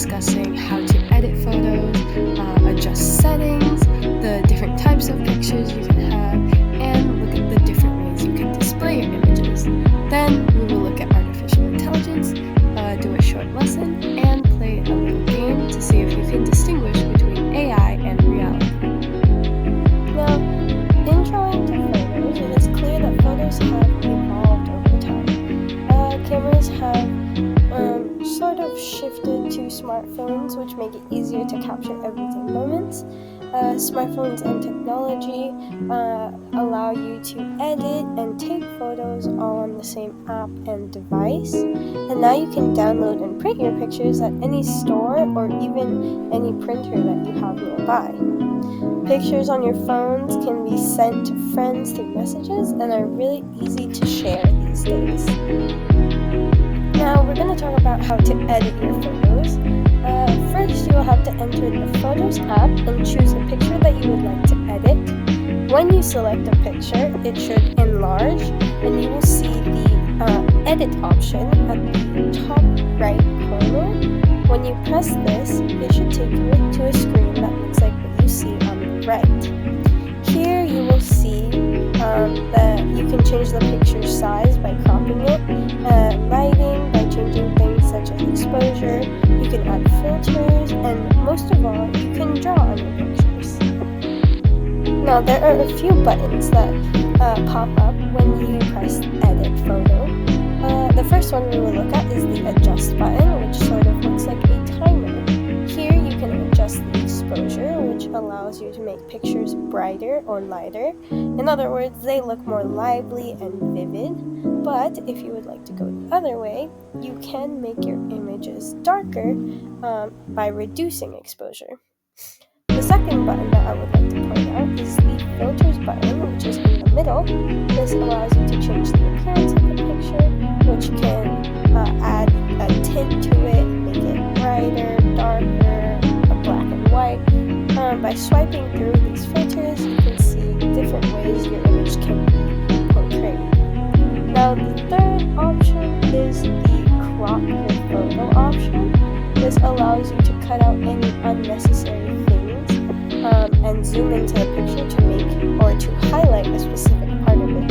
discussing how to edit photos, adjust settings, the different types of pictures you can have, and look at the different ways you can display your images. Then we will look at artificial intelligence, do a short lesson, and play a little game to see if you can distinguish between AI and reality. Now, in drawing to photos, it is clear that photos have evolved over time. Cameras have sort of shifted to smartphones, which make it easier to capture everyday moments. Smartphones and technology allow you to edit and take photos all on the same app and device. And now you can download and print your pictures at any store or even any printer that you have nearby. Pictures on your phones can be sent to friends through messages and are really easy to share these days. Now we're going to talk about how to edit your photos. First, you will have to enter the Photos app and choose a picture that you would like to edit. When you select a picture, it should enlarge and you will see the edit option at the top right corner. When you press this, it should take you to a screen that looks like what you see on the right. Here you will see that you can change the picture size by cropping it, lighting by changing things such as exposure, you can add filters, and most of all, you can draw on your pictures. Now there are a few buttons that pop up when you press edit photo. The first one we will look at is the adjust button, which sort of looks like a timer. Here you can adjust the exposure, which allows you to make pictures brighter or lighter. In other words, they look more lively and vivid. But if you would like to go the other way, you can make your images darker by reducing exposure. The second button that I would like to point out is the filters button, which is in the middle. This allows you to change the appearance of the picture, which can add a tint to it, make it brighter, darker, black and white. By swiping through these filters, you can see different ways your image can be portrayed. Now the third option is the crop your photo option. This allows you to cut out any unnecessary things and zoom into the picture to make or to highlight a specific part of it.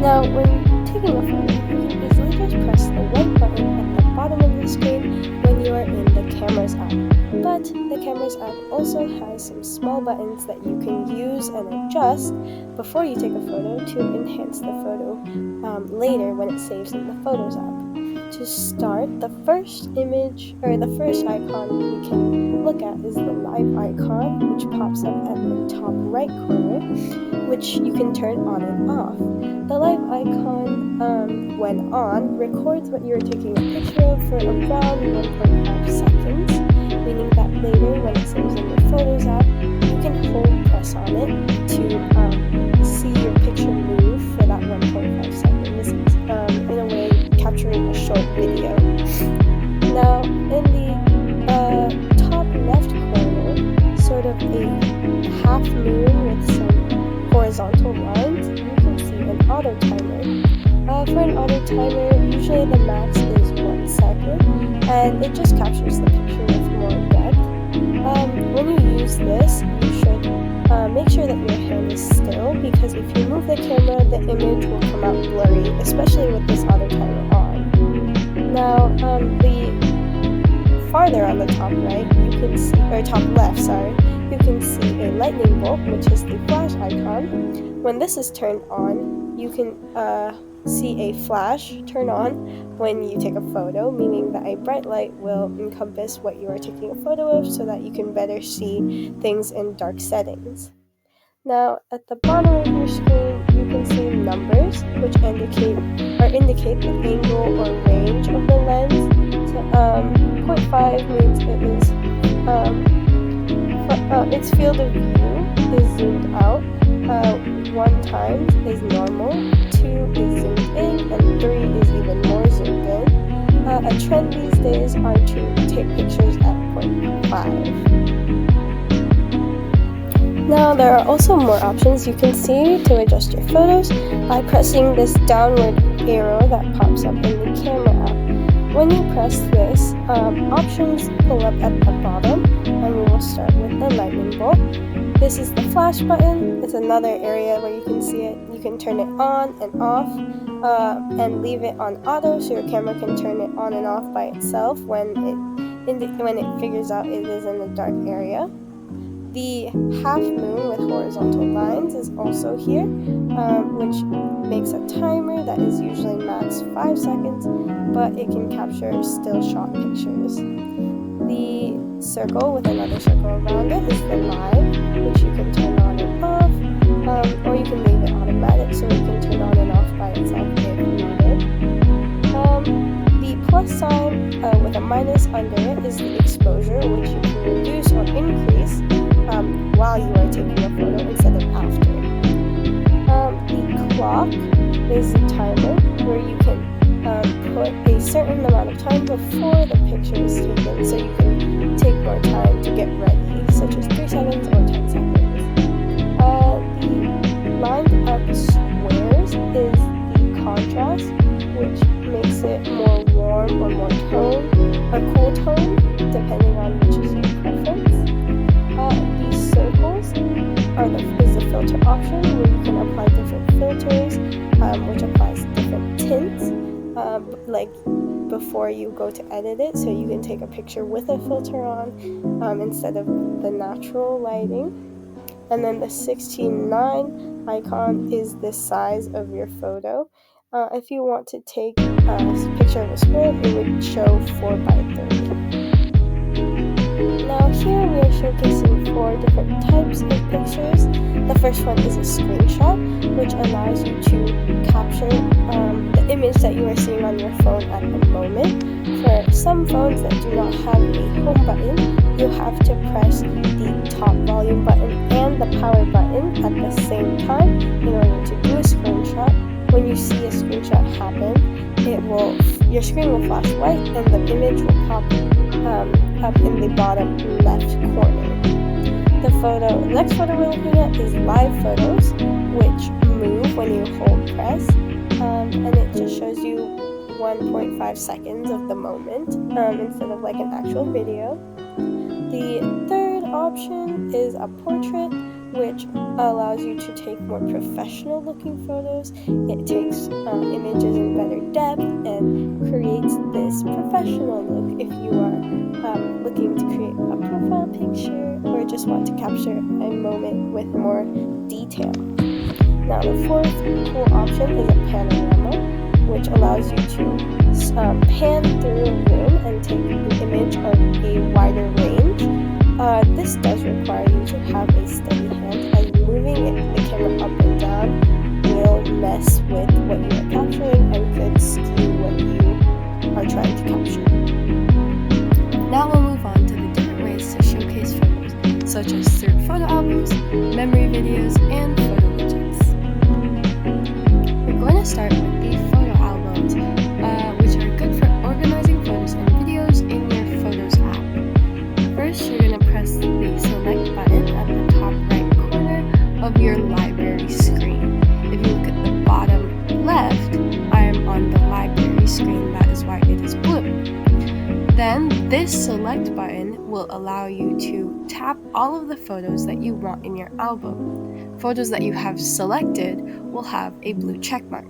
Now when taking a photo, you can easily just press the white button at the bottom of the screen when you are in the Cameras app. But the Cameras app also has some small buttons that you can use and adjust before you take a photo to enhance the photo later when it saves in the Photos app. To start, the first image or the first icon we can look at is the live icon, which pops up at the top right corner, which you can turn on and off. The live icon, when on, records what you're taking a picture of for around 1.5 seconds, meaning that later when it saves in the Photos app, you can hold press on it to see your picture move for that 1.5 seconds, in a way capturing a short video. Now in the top left corner, sort of a half moon with some horizontal lines, you can see an auto timer. For an auto timer, usually the max is 1 second, and it just captures the picture with more depth. When you use this, you should make sure that your hand is still, because if you move the camera, the image will come out blurry, especially with this auto timer on. Now, the farther on the top right, you can see, or top left, sorry, you can see a lightning bolt, which is the flash icon. When this is turned on, you can see a flash turn on when you take a photo, meaning that a bright light will encompass what you are taking a photo of so that you can better see things in dark settings. Now, at the bottom of your screen, you can see numbers, which indicate the angle or range of the lens. So, 0.5 means it is its field of view is zoomed out. 1 times is normal, 2 is zoomed in, and 3 is even more zoomed in. A trend these days are to take pictures at 0.5. Now there are also more options you can see to adjust your photos by pressing this downward arrow that pops up in the camera app. When you press this, options pull up at the bottom, and we will start with the lightning bolt. This is the flash button. It's another area where you can see it. You can turn it on and off, and leave it on auto, so your camera can turn it on and off by itself when it figures out it is in a dark area. The half moon with horizontal lines is also here, which makes a timer that is usually max 5 seconds, but it can capture still shot pictures. The circle with another circle around it is the live, which you can turn on and off, or you can leave it automatic so it can turn on and off by itself if needed. The plus sign with a minus under it is the exposure, which you can reduce or increase while you are taking a photo instead of after. The clock is the timer where you can put a certain amount of time before the picture is taken, so you can take more time to get ready, such as 3 seconds or 10 seconds. The lined up squares is the contrast, which makes it more warm or more cool tone, depending on which is your preference. These circles is the filter option, where you can apply different filters, which applies different tints, like before you go to edit it, so you can take a picture with a filter on instead of the natural lighting. And then the 16:9 icon is the size of your photo. If you want to take a picture of a square, it would show 4:30. Now here we are showcasing 4 different types of pictures. The first one is a screenshot, which allows you to capture the image that you are seeing on your phone at the moment. For some phones that do not have a home button, you have to press the top volume button and the power button at the same time in order to do a screenshot. When you see a screenshot happen, your screen will flash white and the image will pop up in the bottom left corner. The next photo we're looking at is live photos, which move when you hold press, and it just shows you 1.5 seconds of the moment instead of like an actual video. The third option is a portrait, which allows you to take more professional looking photos. It takes images in better depth and creates this professional look if you are looking to create a profile picture or just want to capture a moment with more detail. Now the fourth cool option is a panorama, which allows you to pan through a room and take an image of a wider range. This does require you to have a steady hand, as moving the camera up and down will mess with what you are capturing and could skew what you are trying to capture. Now we'll move on to the different ways to showcase photos, such as through photo albums, memory videos, and photo widgets. We're going to start with the photo albums, which are good for organizing photos and videos in your Photos app. First, you're going to press the select button at the top right corner of your library screen. If you look at the bottom left, I am on the library screen, that is why it is blue. Then this select button will allow you to tap all of the photos that you want in your album. Photos that you have selected will have a blue check mark.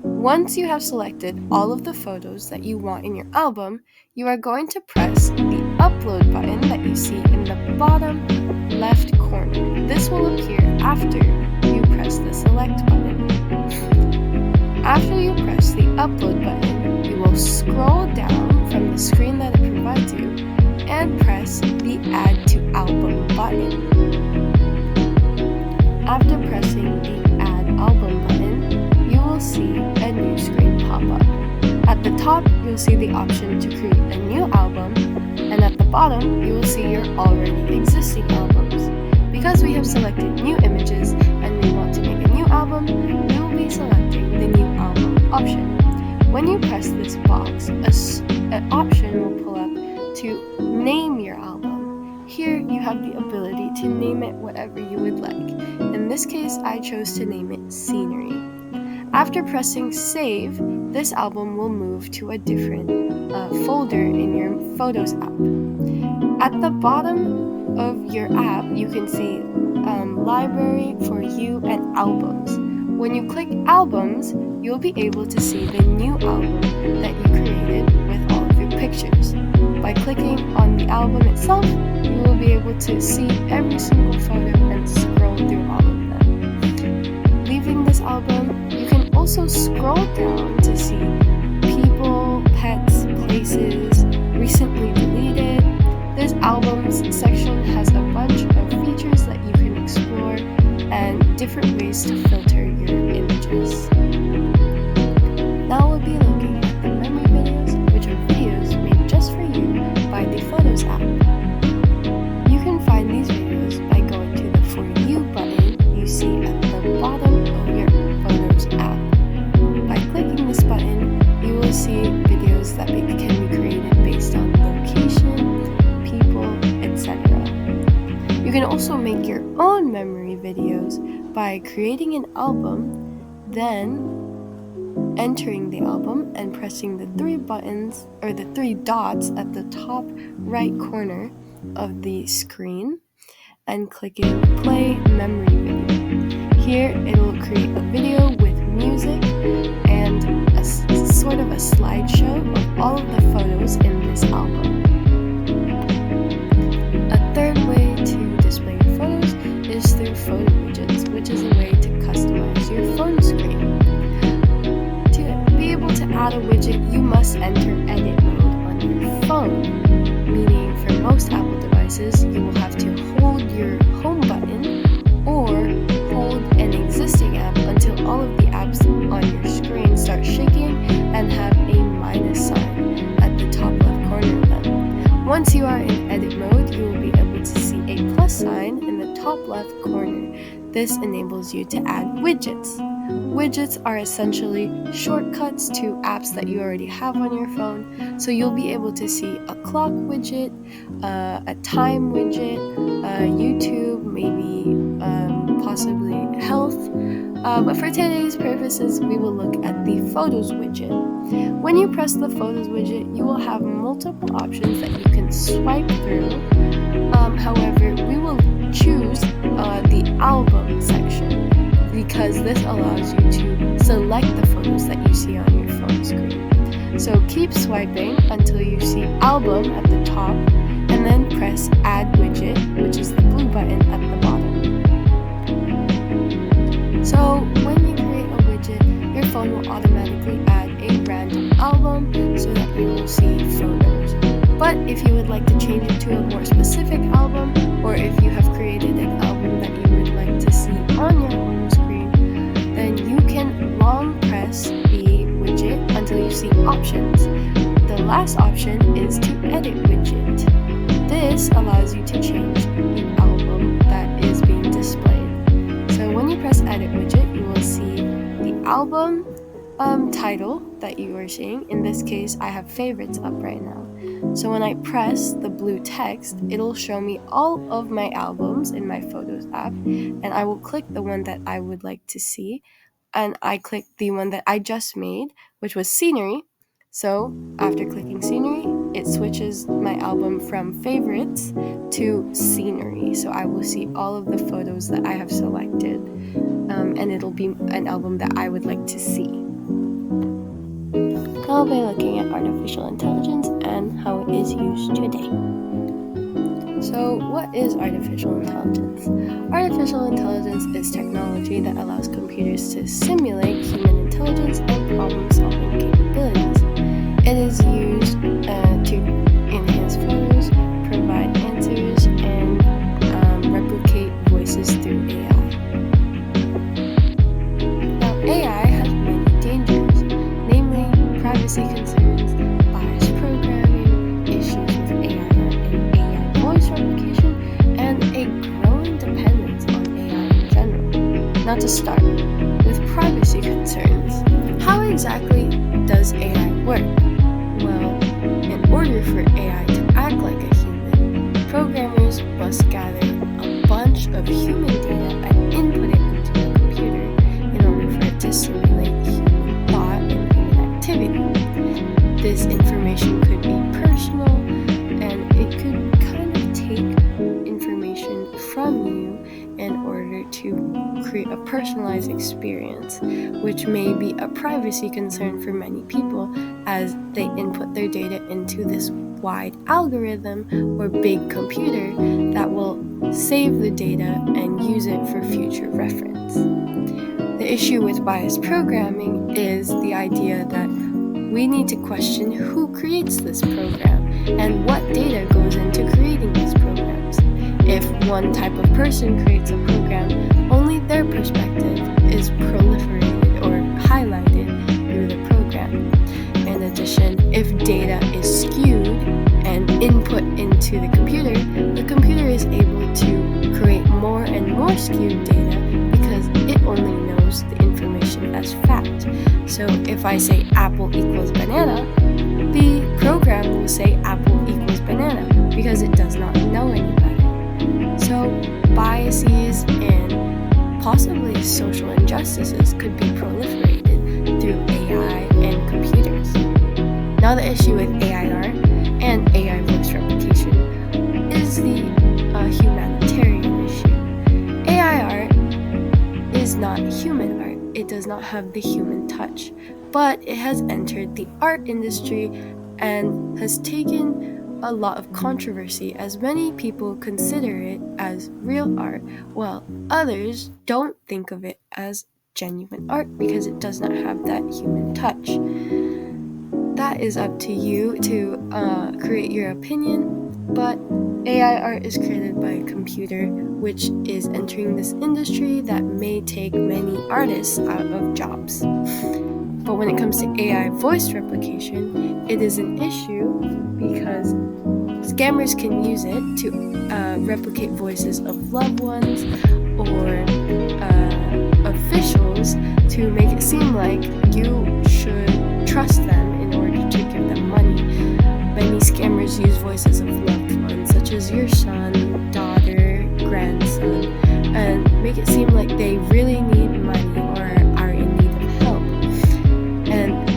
Once you have selected all of the photos that you want in your album, you are going to press the upload button that you see in the bottom left corner. This will appear after you press the select button. After you press the upload button, you will scroll down from the screen that it provides you and press the Add to Album button. After pressing the Add Album button, you will see a new screen pop up. At the top, you'll see the option to create a new album, and at the bottom, you will see your already existing albums. Because we have selected new images and we want to make a new album, we will be selecting the new album option. When you press this box, an option will pull up to name your album. Here you have the ability to name it whatever you would like. In this case, I chose to name it Scenery. After pressing save, this album will move to a different folder in your Photos app. At the bottom of your app, you can see Library, For You, and Albums. When you click Albums, you'll be able to see the new album that you created with all of your pictures. By clicking on the album itself, you will be able to see every single photo and scroll through all of them. Leaving this album, you can also scroll down to see people, pets, places, recently deleted. This albums section has a bunch of features that you can explore and different ways to filter your images. Now we'll be looking at the memory videos, which are videos made just for you by the Photos app. You can find these videos by going to the For You button you see at the bottom of your Photos app. By clicking this button, you will see videos that can be created based on location, people, etc. You can also make your own memory videos by creating an album, then entering the album and pressing the three buttons or the three dots at the top right corner of the screen and clicking play memory video. Here it'll create a video with music and sort of a slideshow of all of the photos in this album. A third way to display your photos is through photo widgets, which is a way to customize your phone screen. To be able to add a widget, you must enter edit mode on your phone, meaning for most Apple devices, you will have to hold your home button or hold an existing app until all of the apps on your screen start shaking and have a minus sign at the top left corner of them. Once you are in edit mode, you will be able to see a plus sign in the top left corner. This enables you to add widgets. Widgets are essentially shortcuts to apps that you already have on your phone, so you'll be able to see a clock widget, a time widget, YouTube, maybe possibly health. But for today's purposes, we will look at the Photos widget. When you press the Photos widget, you will have multiple options that you can swipe through. However, we will choose the album section because this allows you to select the photos that you see on your phone screen. So keep swiping until you see album at the top and then press add widget, which is the blue button at the bottom. So when you create a widget, your phone will automatically add a random album so that you will see photos. But if you would like to change it to a more specific album, or if you have created an album that you would like to see on your home screen, then you can long press the widget until you see options. The last option is to edit widget. This allows you to change the album that is being displayed. So when you press edit widget, you will see the album title that you are seeing. In this case, I have favorites up right now. So when I press the blue text, it'll show me all of my albums in my Photos app, and I will click the one that I would like to see, and I click the one that I just made, which was scenery. So after clicking scenery, it switches my album from favorites to scenery. So I will see all of the photos that I have selected, and it'll be an album that I would like to see. I'll be looking at artificial intelligence and how it is used today. So, what is artificial intelligence? Artificial intelligence is technology that allows computers to simulate human intelligence and problem-solving capabilities. It is used to enhance photos, provide answers, and replicate voices through AI. Now, AI has many dangers, namely privacy concerns, biased programming, issues with AI and AI voice replication, and a growing dependence on AI in general. Now to start, with privacy concerns, how exactly does AI work? Well, in order for AI to act like a human, programmers must gather a bunch of human data and input it into a computer in order for it to simulate this information could be personal, and it could kind of take information from you in order to create a personalized experience, which may be a privacy concern for many people as they input their data into this wide algorithm or big computer that will save the data and use it for future reference. The issue with biased programming is the idea that we need to question who creates this program and what data goes into creating these programs. If one type of person creates a program, only their perspective is proliferated or highlighted through the program. In addition, if data is skewed and input into the computer is able to create more and more skewed data because it only knows the information as fact. So if I say apple equals banana, the program will say apple equals banana because it does not know any better. So biases and possibly social injustices could be proliferated through AI and computers. Now the issue with AI art and AI voice replication is the humanitarian issue. AI art is not human art. It does not have the human touch, but it has entered the art industry and has taken a lot of controversy as many people consider it as real art, while others don't think of it as genuine art because it does not have that human touch. That is up to you to create your opinion, but AI art is created by a computer, which is entering this industry that may take many artists out of jobs. But when it comes to AI voice replication, it is an issue because scammers can use it to replicate voices of loved ones or officials to make it seem like you should trust them in order to give them money. Many scammers use voices of loved ones, such as your son, daughter, grandson, and make it seem like they really need money or are in need of help. And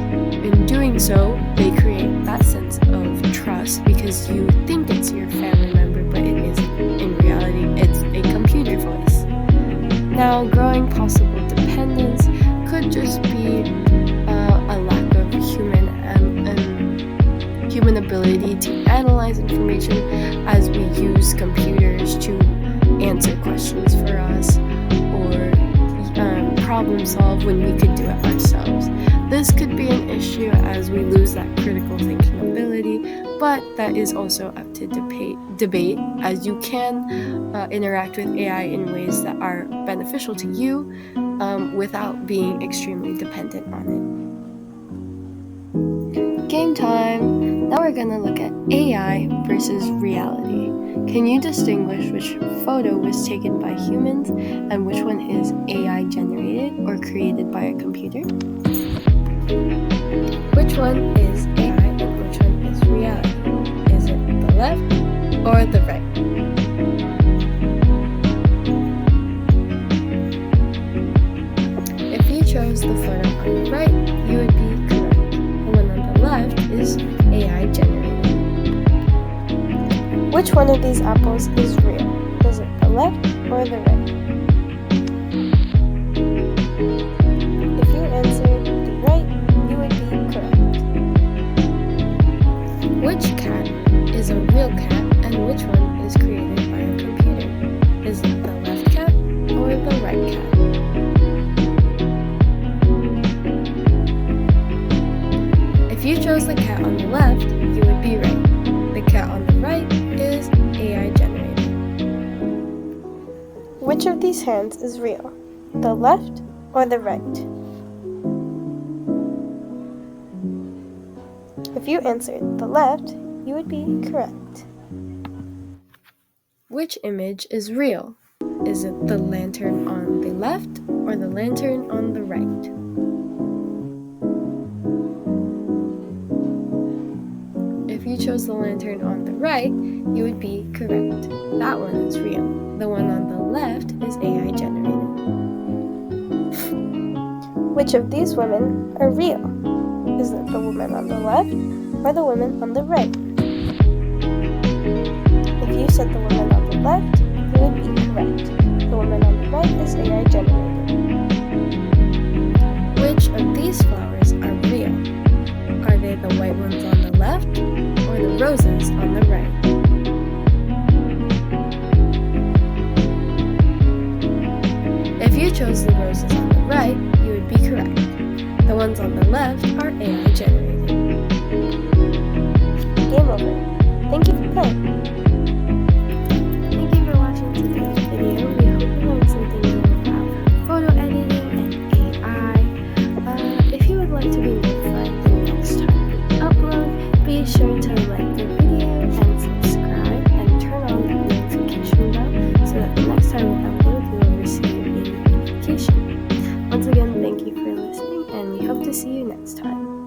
in doing so, they create that sense of trust because you think it's your family member, but it isn't. In reality, it's a computer voice. Now, growing possible dependence could just be a lack of human ability to analyze information as we use computers to answer questions for us or problem solve when we could do it ourselves. This could be an issue as we lose that critical thinking ability, but that is also up to debate as you can interact with AI in ways that are beneficial to you without being extremely dependent on it. Game time! Now we're gonna look at AI versus reality. Can you distinguish which photo was taken by humans and which one is AI generated or created by a computer? Which one is AI and which one is reality? Is it the left or the right? If you chose the photo on the right, you would be correct. The one on the left is AI generated. Which one of these apples is real? Is it the left or the right? If you answered the right, you would be correct. Which cat is a real cat and which one is created by a computer? Is it the left cat or the right cat? If you chose the cat on the left, you would be right. The cat on the right is AI generated. Which of these hands is real? The left or the right? If you answered the left, you would be correct. Which image is real? Is it the lantern on the left or the lantern on the right? If you chose the lantern on the right, you would be correct. That one is real. The one on the left is AI generated. Which of these women are real? Is it the woman on the left or the woman on the right? If you said the woman on the left, you would be correct. The woman on the right is AI generated. Which of these flowers are real? Are they the white ones on the left or the roses on the right? If you chose the roses on the right, you would be correct. The ones on the left are AI generated. Game over. Thank you for playing. Thank you for watching today's video. We hope you learned something new about photo editing and AI. If you would like to be notified the next time we upload, be sure to like the video and subscribe and turn on the notification bell so that the next time we upload, you will receive a notification. Once again, thank you for listening, and we hope to see you next time.